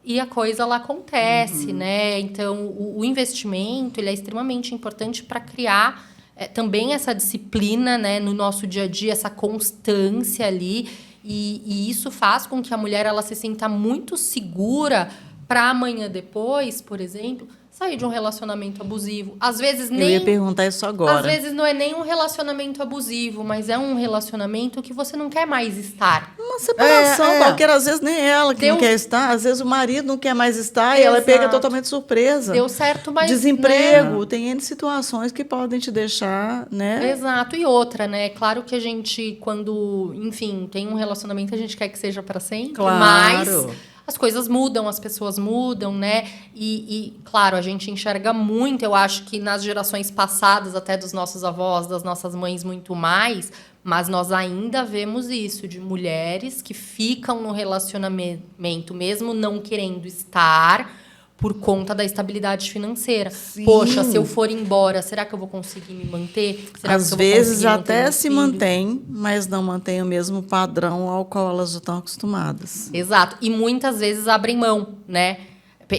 S1: E a coisa lá acontece, né? Então, o investimento ele é extremamente importante para criar também essa disciplina, né, no nosso dia a dia, essa constância ali. E isso faz com que a mulher ela se sinta muito segura para amanhã depois, por exemplo, sair de um relacionamento abusivo. Às vezes nem...
S2: Eu ia perguntar isso agora.
S1: Às vezes não é nem um relacionamento abusivo, mas é um relacionamento que você não quer mais estar.
S2: Uma separação qualquer, às vezes nem ela que não quer estar, às vezes o marido não quer mais estar e ela pega totalmente surpresa.
S1: Deu certo, mas...
S2: Desemprego,
S1: né?
S2: tem N situações que podem te deixar, né?
S1: Exato, e outra, né? Claro que a gente, quando, enfim, tem um relacionamento, a gente quer que seja para sempre,
S2: claro.
S1: Mas... as coisas mudam, as pessoas mudam, né? E, claro, a gente enxerga muito, eu acho que nas gerações passadas, até dos nossos avós, das nossas mães, muito mais, mas nós ainda vemos isso, de mulheres que ficam no relacionamento, mesmo não querendo estar, por conta da estabilidade financeira.
S3: Sim.
S1: Poxa, se eu for embora, será que eu vou conseguir me manter? Será
S2: Às
S1: que eu
S2: vezes
S1: vou conseguir
S2: até se mantém, mas não mantém o mesmo padrão ao qual elas já estão acostumadas.
S1: Exato. E muitas vezes abrem mão, né?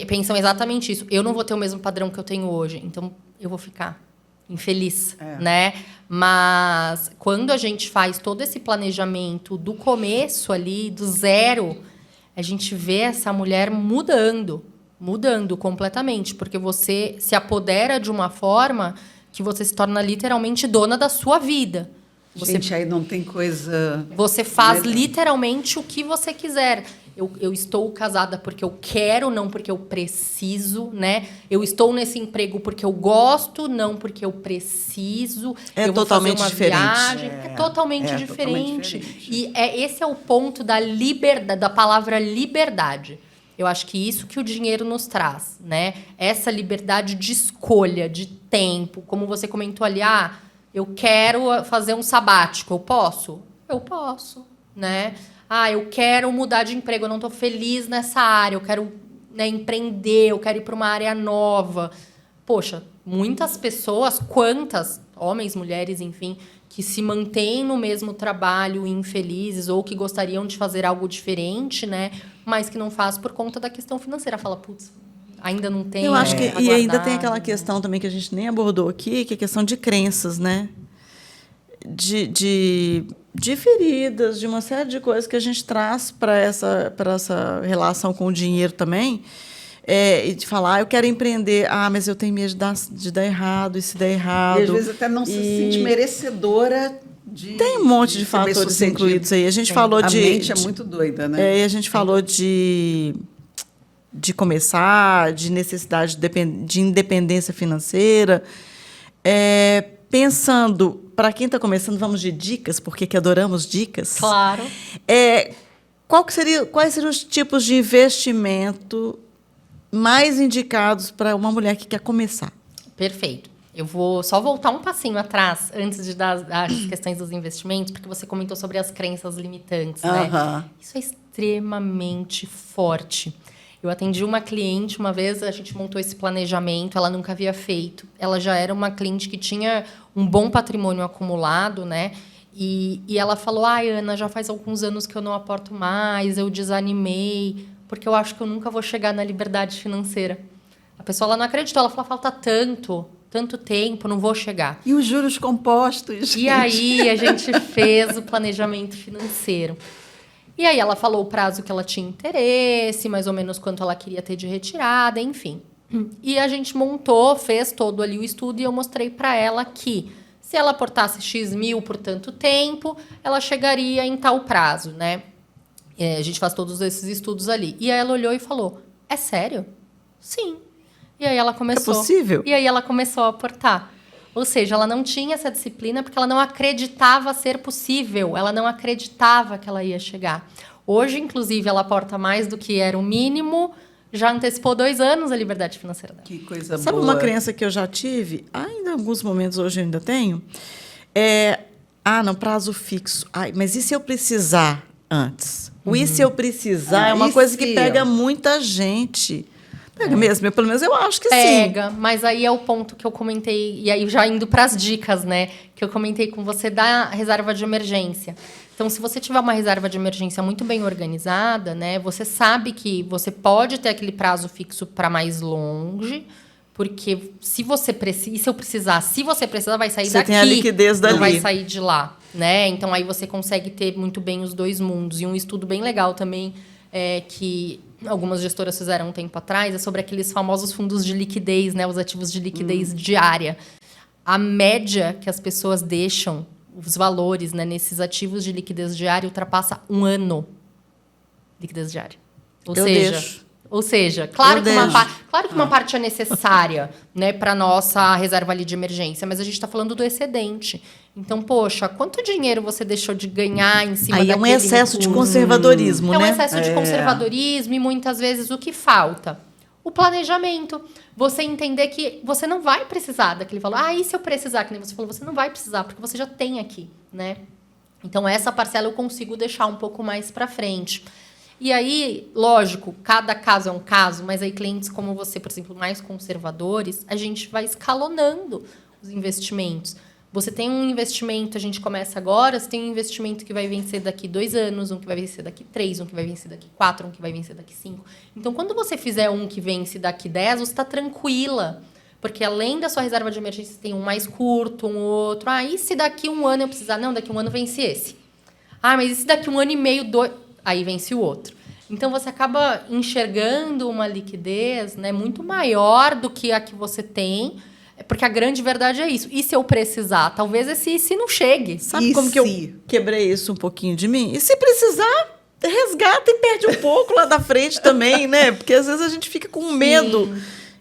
S1: Pensam exatamente isso. Eu não vou ter o mesmo padrão que eu tenho hoje, então eu vou ficar. infeliz, né? Mas quando a gente faz todo esse planejamento do começo ali, do zero, a gente vê essa mulher mudando completamente, porque você se apodera de uma forma que você se torna literalmente dona da sua vida.
S3: Gente, aí não tem coisa...
S1: Você faz
S3: melhor.
S1: literalmente o que você quiser. Eu estou casada porque eu quero, não porque eu preciso, né? Eu estou nesse emprego porque eu gosto, não porque eu preciso.
S2: É
S1: eu vou fazer
S2: totalmente
S1: uma
S2: diferente.
S1: viagem. É totalmente diferente. E esse é o ponto da liberdade, da palavra liberdade. Eu acho que isso que o dinheiro nos traz, né? Essa liberdade de escolha, de tempo. Como você comentou ali, eu quero fazer um sabático. Eu posso? Eu posso, né? Eu quero mudar de emprego, eu não estou feliz nessa área, eu quero, né, empreender, eu quero ir para uma área nova. Poxa, muitas pessoas, quantas, homens, mulheres, enfim, que se mantêm no mesmo trabalho infelizes ou que gostariam de fazer algo diferente, né, mas que não faz por conta da questão financeira. Fala, putz, ainda não tem.
S2: Eu acho que
S1: tá
S2: e ainda
S1: guardado.
S2: tem aquela questão também que a gente nem abordou aqui, que é a questão de crenças, né? De feridas, de uma série de coisas que a gente traz para essa relação com o dinheiro também, e de falar, eu quero empreender, mas eu tenho medo de dar errado, e se der errado.
S3: E às vezes até não se sente merecedora de...
S2: Tem um monte de
S3: ser
S2: fatores
S3: bem-sucedido.
S2: incluídos aí. A gente falou
S3: A mente é muito doida, né?
S2: E a gente falou de começar, de necessidade de independência financeira. Pensando, para quem está começando, vamos de dicas, porque que adoramos dicas.
S1: Claro.
S2: Quais seriam os tipos de investimento mais indicados para uma mulher que quer começar?
S1: Perfeito. Eu vou só voltar um passinho atrás, antes de dar as questões dos investimentos, porque você comentou sobre as crenças limitantes, né? Isso é extremamente forte. Eu atendi uma cliente uma vez, a gente montou esse planejamento, ela nunca havia feito. Ela já era uma cliente que tinha um bom patrimônio acumulado, né? E ela falou, Ana, já faz alguns anos que eu não aporto mais, eu desanimei, porque eu acho que eu nunca vou chegar na liberdade financeira. A pessoa ela não acreditou, ela falou, falta tanto tempo, não vou chegar.
S3: E os juros compostos, gente?
S1: E aí a gente fez o planejamento financeiro. E aí ela falou o prazo que ela tinha interesse, mais ou menos quanto ela queria ter de retirada, enfim. E a gente fez todo ali o estudo e eu mostrei para ela que se ela aportasse X mil por tanto tempo, ela chegaria em tal prazo, né? A gente faz todos esses estudos ali. E aí ela olhou e falou, é sério? Sim. E aí ela começou...
S2: É possível?
S1: E aí ela começou a aportar. Ou seja, ela não tinha essa disciplina porque ela não acreditava ser possível. Ela não acreditava que ela ia chegar. Hoje, inclusive, ela aporta mais do que era o mínimo. Já antecipou 2 anos a liberdade financeira dela.
S3: Que coisa
S2: Sabe
S3: boa.
S2: uma crença que eu já tive? Ainda em alguns momentos hoje eu ainda tenho. Não, prazo fixo. Mas e se eu precisar antes? O e se eu precisar é uma coisa que pega muita gente. Pega mesmo, pelo menos eu acho que sim.
S1: Pega, mas aí é o ponto que eu comentei, e aí já indo para as dicas, né? Que eu comentei com você da reserva de emergência. Então, se você tiver uma reserva de emergência muito bem organizada, né? Você sabe que você pode ter aquele prazo fixo para mais longe, porque se você precisar, vai sair
S2: você
S1: daqui.
S2: Tem a liquidez dali.
S1: Não vai sair de lá, né? Então, aí você consegue ter muito bem os dois mundos. E um estudo bem legal também, que algumas gestoras fizeram um tempo atrás, é sobre aqueles famosos fundos de liquidez, né? Os ativos de liquidez diária. A média que as pessoas deixam, os valores, né, nesses ativos de liquidez diária, ultrapassa 1 ano. Liquidez diária. Ou seja, claro que uma parte é necessária, né, para nossa reserva ali de emergência, mas a gente está falando do excedente. Então, poxa, quanto dinheiro você deixou de ganhar em cima daquele
S2: Aí é um excesso de conservadorismo, né?
S1: É um excesso de conservadorismo e muitas vezes o que falta? O planejamento. Você entender que você não vai precisar daquele valor. E se eu precisar, que nem você falou, você não vai precisar, porque você já tem aqui, né? Então, essa parcela eu consigo deixar um pouco mais para frente. E aí, lógico, cada caso é um caso, mas aí clientes como você, por exemplo, mais conservadores, a gente vai escalonando os investimentos. Você tem um investimento, a gente começa agora, você tem um investimento que vai vencer daqui 2 anos, um que vai vencer daqui 3, um que vai vencer daqui 4, um que vai vencer daqui 5. Então, quando você fizer um que vence daqui 10, você está tranquila, Porque além da sua reserva de emergência, tem um mais curto, um outro. E se daqui um ano eu precisar? Não, daqui um ano vence esse. Mas e se daqui um ano e meio, aí vence o outro. Então, você acaba enxergando uma liquidez, né, muito maior do que a que você tem, porque a grande verdade é isso. E se eu precisar? Talvez esse se não chegue.
S2: Sabe como que eu quebrei isso um pouquinho de mim? E se precisar, resgata e perde um pouco lá da frente também, né? Porque às vezes a gente fica com medo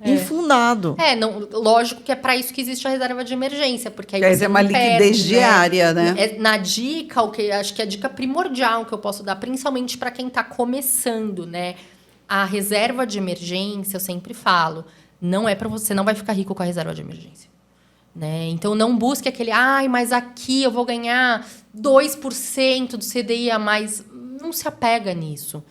S2: infundado.
S1: Não, lógico que é para isso que existe a reserva de emergência, porque aí
S3: Quer
S1: você
S3: dizer, uma liquidez diária, né?
S1: Na dica, acho que a dica primordial que eu posso dar, principalmente para quem está começando, né? A reserva de emergência, eu sempre falo, não é para você, não vai ficar rico com a reserva de emergência. Né? Então, não busque aquele, mas aqui eu vou ganhar 2% do CDI a mais. Não se apega nisso.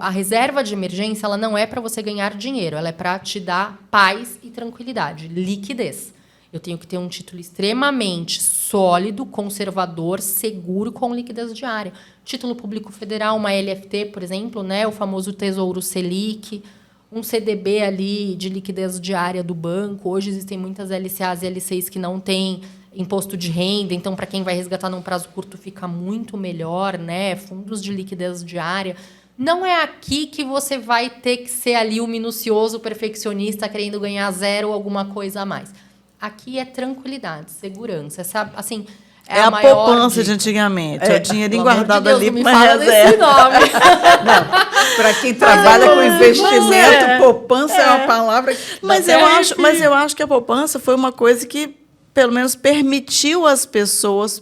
S1: A reserva de emergência ela não é para você ganhar dinheiro, ela é para te dar paz e tranquilidade, liquidez. Eu tenho que ter um título extremamente sólido, conservador, seguro, com liquidez diária. Título público federal, uma LFT, por exemplo, né? O famoso Tesouro Selic, um CDB ali de liquidez diária do banco. Hoje existem muitas LCAs e LCIs que não têm imposto de renda, então para quem vai resgatar num prazo curto fica muito melhor, né? Fundos de liquidez diária. Não é aqui que você vai ter que ser ali o minucioso perfeccionista querendo ganhar zero ou alguma coisa a mais. Aqui é tranquilidade, segurança. Essa, assim,
S2: é a poupança de antigamente. É o dinheirinho guardado ali
S1: para uma reserva.
S3: Para quem trabalha com investimento, poupança é uma palavra que...
S2: Mas eu acho que a poupança foi uma coisa que pelo menos permitiu as pessoas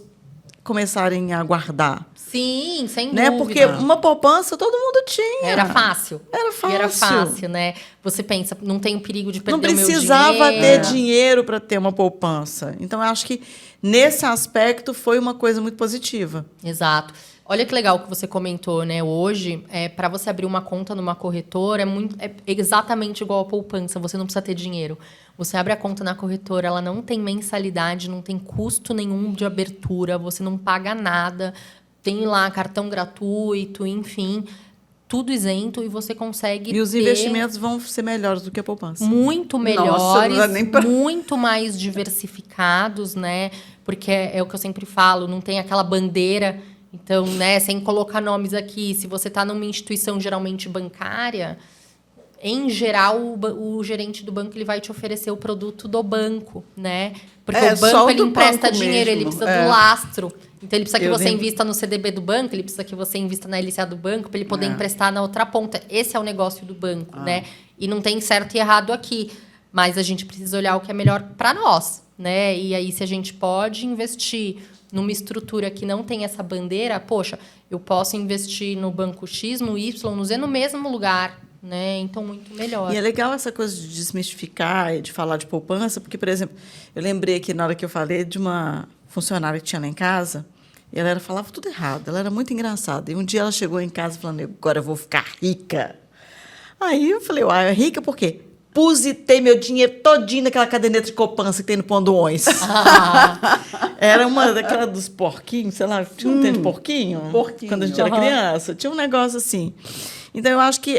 S2: começarem a guardar.
S1: Sim, sem
S2: né?
S1: dúvida.
S2: Porque uma poupança todo mundo tinha.
S1: Era fácil.
S2: Era
S1: Era fácil, né? Você pensa, não tem o perigo de perder o meu dinheiro.
S2: Não precisava ter dinheiro para ter uma poupança. Então, eu acho que, nesse aspecto, foi uma coisa muito positiva.
S1: Exato. Olha que legal que você comentou, né? Hoje, para você abrir uma conta numa corretora, é exatamente igual a poupança. Você não precisa ter dinheiro. Você abre a conta na corretora, ela não tem mensalidade, não tem custo nenhum de abertura, você não paga nada, tem lá cartão gratuito, enfim, tudo isento e você consegue
S2: E os investimentos vão ser melhores do que a poupança.
S1: Muito melhores, muito mais diversificados, né? Porque é o que eu sempre falo, não tem aquela bandeira. Então, né, sem colocar nomes aqui, se você está numa instituição geralmente bancária, em geral, o gerente do banco ele vai te oferecer o produto do banco, né? Porque o banco ele empresta dinheiro, ele precisa do lastro. Então, ele precisa que você invista no CDB do banco, ele precisa que você invista na LCA do banco, para ele poder emprestar na outra ponta. Esse é o negócio do banco, né? E não tem certo e errado aqui. Mas a gente precisa olhar o que é melhor para nós, né? E aí, se a gente pode investir numa estrutura que não tem essa bandeira, poxa, eu posso investir no banco X, no Y, no Z, no mesmo lugar, né? Então, muito melhor.
S2: E é legal essa coisa de desmistificar e de falar de poupança, porque, por exemplo, eu lembrei aqui, na hora que eu falei, de uma funcionária que tinha lá em casa, e ela falava tudo errado, ela era muito engraçada. E um dia ela chegou em casa falando, agora eu vou ficar rica. Aí eu falei, rica por quê? Pusitei meu dinheiro todinho naquela caderneta de poupança que tem no Pão do Ons. Era uma daquela dos porquinhos, sei lá, tinha um tempo de porquinho? Quando a gente era criança. Tinha um negócio assim. Então, eu acho que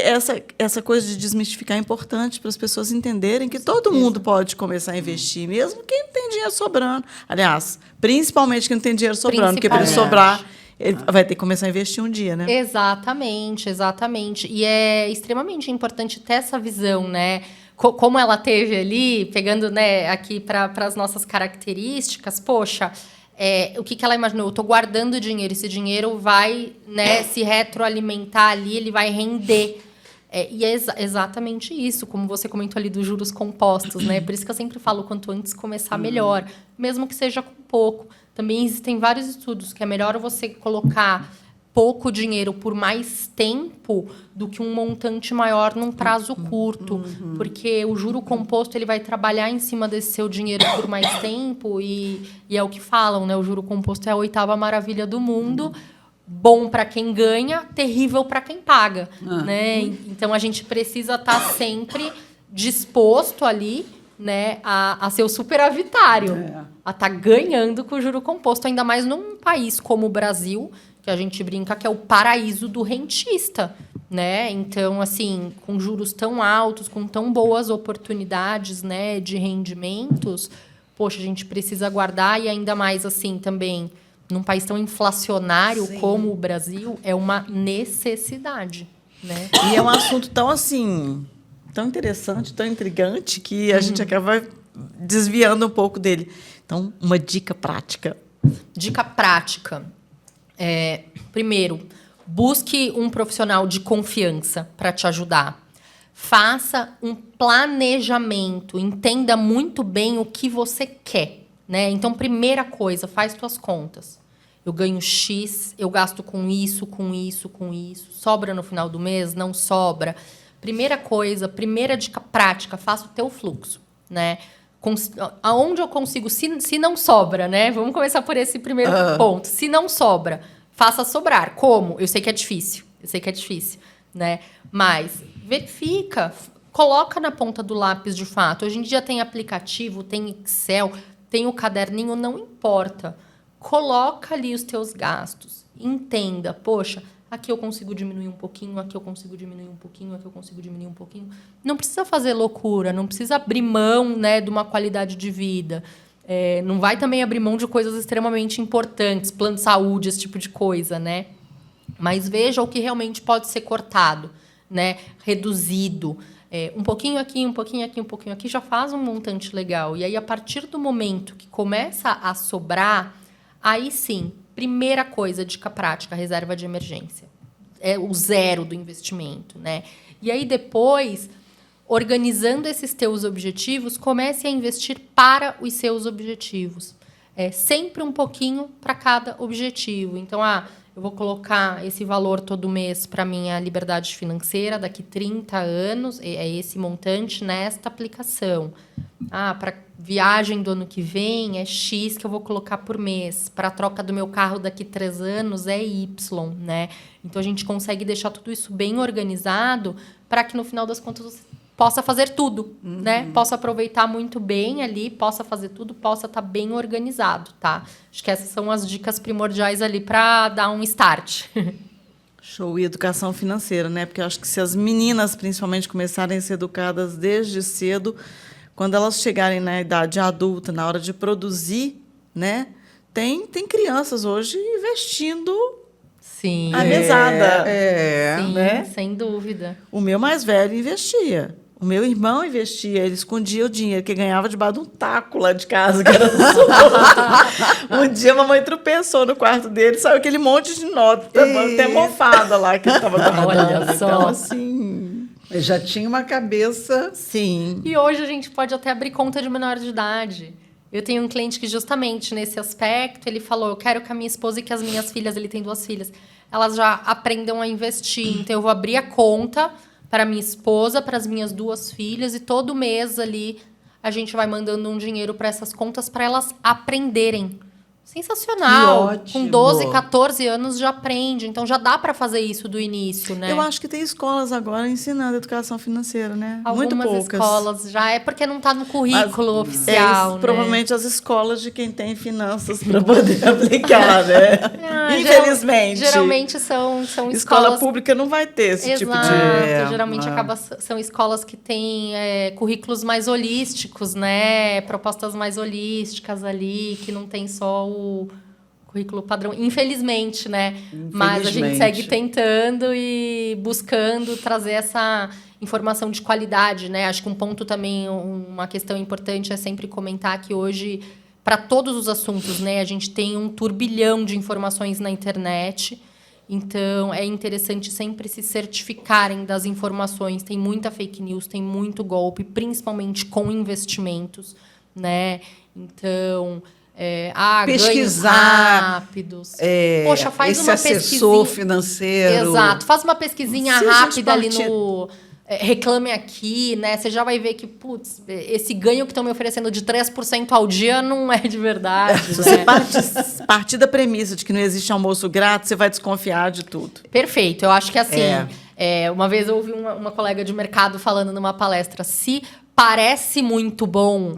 S2: essa coisa de desmistificar é importante para as pessoas entenderem que todo mundo pode começar a investir, mesmo quem não tem dinheiro sobrando. Aliás, principalmente quem não tem dinheiro sobrando, porque para ele sobrar, ele vai ter que começar a investir um dia, né?
S1: Exatamente, exatamente. E é extremamente importante ter essa visão, né? Como ela teve ali, pegando, né, aqui para as nossas características, poxa, o que ela imaginou? Eu estou guardando dinheiro, esse dinheiro vai, né, se retroalimentar ali, ele vai render. E é exatamente isso, como você comentou ali dos juros compostos, né? Por isso que eu sempre falo, quanto antes começar, melhor, mesmo que seja com pouco. Também existem vários estudos que é melhor você colocar pouco dinheiro por mais tempo do que um montante maior num prazo curto, porque o juro composto ele vai trabalhar em cima desse seu dinheiro por mais tempo e é o que falam, né? O juro composto é a 8ª maravilha do mundo, bom para quem ganha, terrível para quem paga, né? Então a gente precisa estar sempre disposto ali, né, a ser o superavitário, a estar ganhando com o juro composto, ainda mais num país como o Brasil, que a gente brinca que é o paraíso do rentista, né? Então, assim, com juros tão altos, com tão boas oportunidades, né, de rendimentos, poxa, a gente precisa guardar e ainda mais assim também, num país tão inflacionário
S2: Sim.
S1: como o Brasil, é uma necessidade, né?
S2: E é um assunto tão assim, tão interessante, tão intrigante, que a gente acaba desviando um pouco dele. Então, uma dica prática.
S1: Dica prática. Primeiro, busque um profissional de confiança para te ajudar. Faça um planejamento, entenda muito bem o que você quer, né? Então, primeira coisa, faz tuas contas. Eu ganho X, eu gasto com isso, com isso, com isso. Sobra no final do mês? Não sobra. Primeira coisa, primeira dica prática, faça o teu fluxo, né? Aonde eu consigo, se não sobra, né? Vamos começar por esse primeiro ponto. Se não sobra, faça sobrar. Como? Eu sei que é difícil, né? Mas verifica, coloca na ponta do lápis de fato. Hoje em dia tem aplicativo, tem Excel, tem o caderninho, não importa. Coloca ali os teus gastos. Entenda, poxa, aqui eu consigo diminuir um pouquinho, aqui eu consigo diminuir um pouquinho, aqui eu consigo diminuir um pouquinho. Não precisa fazer loucura, não precisa abrir mão, né, de uma qualidade de vida. Não vai também abrir mão de coisas extremamente importantes, plano de saúde, esse tipo de coisa, né? Mas veja o que realmente pode ser cortado, né? Reduzido. Um pouquinho aqui, um pouquinho aqui, um pouquinho aqui, já faz um montante legal. E aí, a partir do momento que começa a sobrar, aí sim, primeira coisa, dica prática, reserva de emergência. É o zero do investimento, né? E aí, depois, organizando esses teus objetivos, comece a investir para os seus objetivos. Sempre um pouquinho para cada objetivo. Então, eu vou colocar esse valor todo mês para minha liberdade financeira, daqui 30 anos, é esse montante nesta aplicação. Para viagem do ano que vem, é X que eu vou colocar por mês. Para a troca do meu carro daqui 3 anos, é Y, né? Então, a gente consegue deixar tudo isso bem organizado para que, no final das contas, você possa fazer tudo, né? Possa aproveitar muito bem ali, possa fazer tudo, possa estar bem organizado, tá? Acho que essas são as dicas primordiais ali para dar um start.
S2: Show. E educação financeira, né? Porque eu acho que se as meninas, principalmente, começarem a ser educadas desde cedo, quando elas chegarem na idade adulta, na hora de produzir, né? Tem crianças hoje investindo
S1: Sim.
S2: a mesada.
S1: Sim,
S2: né?
S1: sem dúvida.
S2: O meu mais velho investia. O meu irmão investia, ele escondia o dinheiro que ganhava debaixo de um taco lá de casa, que era solto. Um dia a mamãe tropeçou no quarto dele, saiu aquele monte de nota, até mofada lá que ele estava guardando.
S1: Olha só.
S2: Então, assim...
S3: Eu já tinha uma cabeça...
S2: Sim.
S1: E hoje a gente pode até abrir conta de menor de idade. Eu tenho um cliente que justamente nesse aspecto, ele falou, eu quero que a minha esposa e que as minhas filhas, ele tem 2 filhas, elas já aprendam a investir. Então, eu vou abrir a conta para minha esposa, para as minhas 2 filhas, e todo mês ali a gente vai mandando um dinheiro para essas contas para elas aprenderem. Sensacional.
S3: Que ótimo.
S1: Com 12, 14 anos já aprende. Então, já dá para fazer isso do início, né?
S2: Eu acho que tem escolas agora ensinando educação financeira, né?
S1: Algumas
S2: Muito poucas.
S1: escolas já é porque não está no currículo oficial, né?
S2: Provavelmente as escolas de quem tem finanças para poder aplicar, né? Infelizmente.
S1: Geralmente são
S2: Escola
S1: escolas...
S2: pública não vai ter esse tipo de...
S1: Geralmente são escolas que têm currículos mais holísticos, né? Propostas mais holísticas ali, que não tem só o currículo padrão. Infelizmente, né? Mas a gente segue tentando e buscando trazer essa informação de qualidade, né? Acho que um ponto também, uma questão importante é sempre comentar que hoje, para todos os assuntos, né? A gente tem um turbilhão de informações na internet. Então, é interessante sempre se certificarem das informações. Tem muita fake news, tem muito golpe, principalmente com investimentos, né? Então,
S3: pesquisar,
S1: ganhos rápidos. Poxa, faz
S3: esse
S1: uma
S3: assessor
S1: pesquisinha
S3: financeiro.
S1: Exato, faz uma pesquisinha
S2: Se a gente
S1: rápida ali no... Reclame Aqui, né? Você já vai ver que, putz, esse ganho que estão me oferecendo de 3% ao dia não é de verdade.
S2: Se
S1: né?
S2: você partir da premissa de que não existe almoço grátis, você vai desconfiar de tudo.
S1: Perfeito. Eu acho que assim, uma vez eu ouvi uma colega de mercado falando numa palestra, se parece muito bom,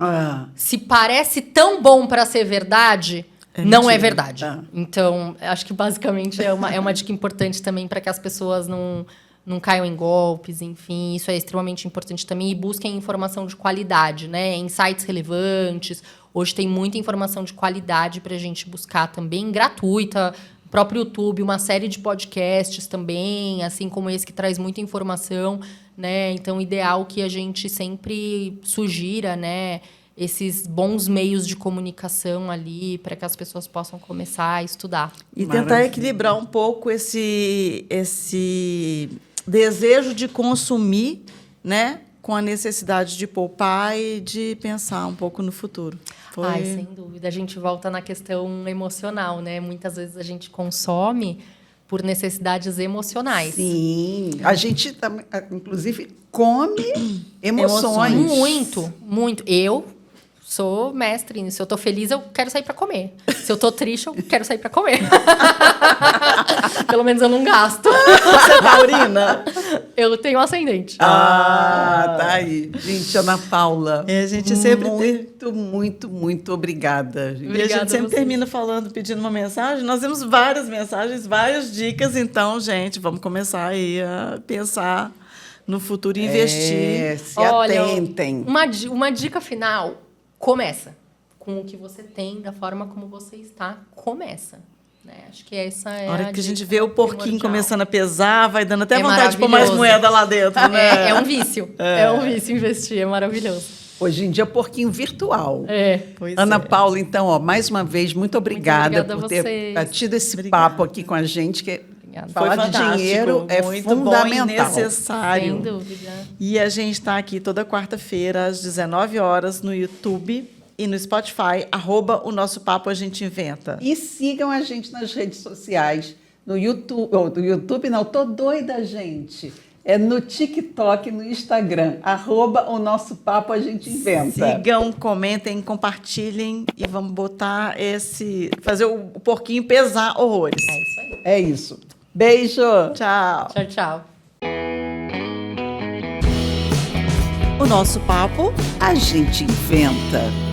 S1: se parece tão bom para ser verdade, não é verdade. Então, acho que basicamente é uma dica importante também para que as pessoas não não caiam em golpes, enfim, isso é extremamente importante também. E busquem informação de qualidade, né? Em sites relevantes. Hoje tem muita informação de qualidade para a gente buscar também, gratuita. O próprio YouTube, uma série de podcasts também, assim como esse que traz muita informação, né? Então, ideal que a gente sempre sugira, né? Esses bons meios de comunicação ali para que as pessoas possam começar a estudar.
S2: E tentar equilibrar um pouco esse desejo de consumir, né, com a necessidade de poupar e de pensar um pouco no futuro.
S1: Ai, sem dúvida. A gente volta na questão emocional, né? Muitas vezes a gente consome por necessidades emocionais.
S3: Sim. A gente, inclusive, come emoções.
S1: Muito, muito. Eu sou mestre nisso. Se eu tô feliz, eu quero sair para comer. Se eu tô triste, eu quero sair para comer. Pelo menos eu não gasto.
S2: Você é taurina?
S1: Eu tenho ascendente.
S3: Tá aí. Gente, Ana Paula.
S2: A gente sempre
S3: muito obrigada.
S2: E a gente sempre termina falando, pedindo uma mensagem. Nós temos várias mensagens, várias dicas. Então, gente, vamos começar aí a pensar no futuro e investir.
S3: Se atentem.
S1: Uma dica final. Começa. Com o que você tem, da forma como você está, começa. Né? Acho que essa é
S2: a hora que a gente
S1: dica
S2: vê o porquinho
S1: primordial.
S2: começando a pesar, vai dando até vontade de pôr mais moeda lá dentro, né?
S1: É um vício. É um vício investir, é maravilhoso.
S3: Hoje em dia, porquinho virtual.
S2: Pois
S3: Ana Paula, então, mais uma vez, muito obrigada por ter tido esse papo aqui com a gente, que falar de dinheiro é
S2: muito
S3: fundamental.
S2: Bom e necessário.
S1: Sem dúvida.
S2: E a gente está aqui toda quarta-feira, às 19 horas, no YouTube e no Spotify, @o nosso papo a gente inventa.
S3: E sigam a gente nas redes sociais, no YouTube, no YouTube não, tô doida, gente. É no TikTok, no Instagram, @o nosso papo a gente inventa.
S2: Sigam, comentem, compartilhem e vamos botar fazer o porquinho pesar horrores.
S1: É isso aí.
S3: É isso. Beijo.
S2: Tchau.
S1: Tchau, tchau.
S2: O nosso papo
S3: A gente inventa.